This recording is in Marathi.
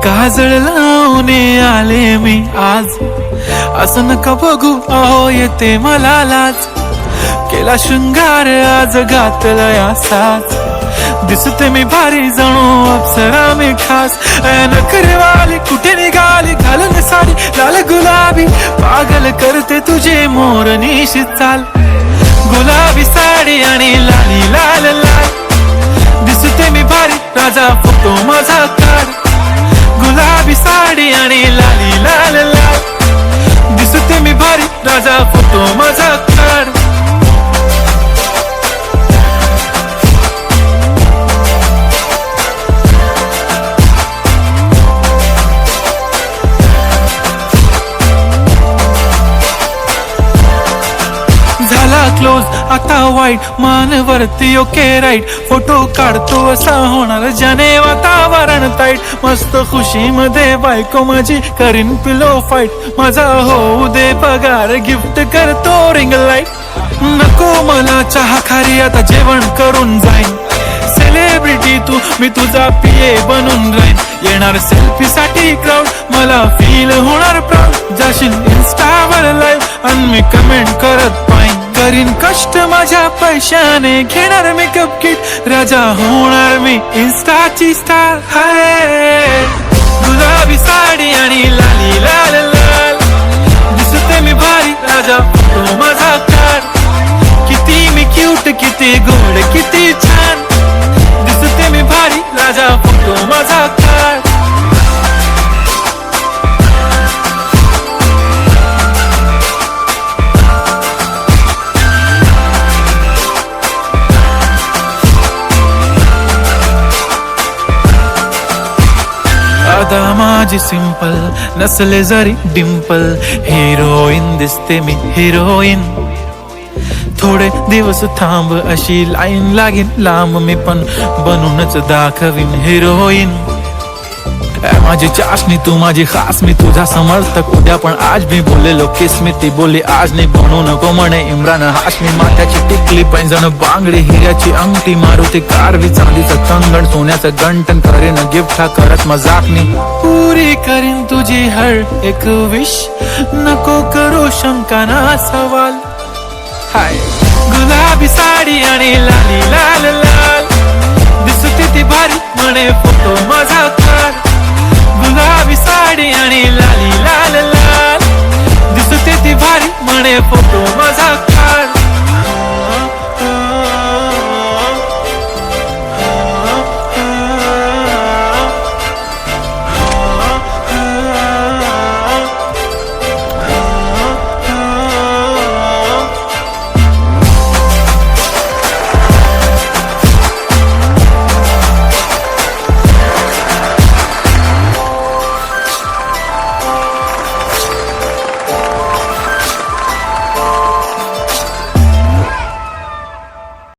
काजळ लावून आले मी आज, असं नका बघू अहो येते मला लाज. केला शृंगार आज घातला असाच, दिसते मी भारी जणू अप्सरा मी खास. नखरेवाली कुठे निघाली घालून साडी लाल गुलाबी, पागल करते तुझे मोरनीशी चाल. गुलाबी साडी आणि लाली लाल लाल, दिसते मी भारी राजा फोटो माझा काढ. गुलाबी साडी आणि लाली लाल लाल, दिसते मी भारी राजा फोटो माझा काढ. क्लोज आता वाईट मानवरती ओके राईट, फोटो काढतो असा होणार ज्याने वातावरण ताईट. मस्त खुशी मध्ये बायको माझी करीन पिलो फाईट, माझा होऊ दे पगार गिफ्ट करतो रिंग लाईट. नको मला चहा खारी आता जेवण करून जाईन, सेलिब्रिटी तू मी तुझा पिये बनून राहीन. येणार सेल्फी साठी क्राऊड मला फील होणार प्राऊड, जाशील इन्स्टावर लाईव्ह आणि मी कमेंट करत पाहिन. करीन कष्ट माझ्या पैशाने घेणार मेकअप किट, राजा होणार मी इन्स्टाची स्टार. हाय गुलाबी साडी आणि लाली लाल लाल, दिसते मी भारी राजा फोटो माझा काढ. किती मी क्यूट किती गोड किती छान, दिसते मी भारी राजा फोटो माझा काढ. आता माझी सिंपल नसले जरी डिंपल, हिरोईन दिसते मी हिरोईन. थोडे दिवस थांब अशी लाईन लागेल लांब, मी पण बनूनच दाखवीन हिरोईन. माझी चाशनी तू माझी खास, मी तुझा समर्थक उद्या पण आज मी बोललेलो किस मी, ती बोलली आज नाही बनू नको म्हणे इम्रान हाशमी. माथ्याची टिकली पैंजण बांगडी हिऱ्याची अंगठी, मारुती कारवी चांदीचं कंगण सोन्याचं गंटन, करेन गिफ्ट हा करत मजाकनी. पुरी करीन तुझी हर एक विश, नको करू शंका ना सवाल. हाय गुलाबी साडी आणि लाली लाल लाल, दिसते ती भारी म्हणे फोटो माझा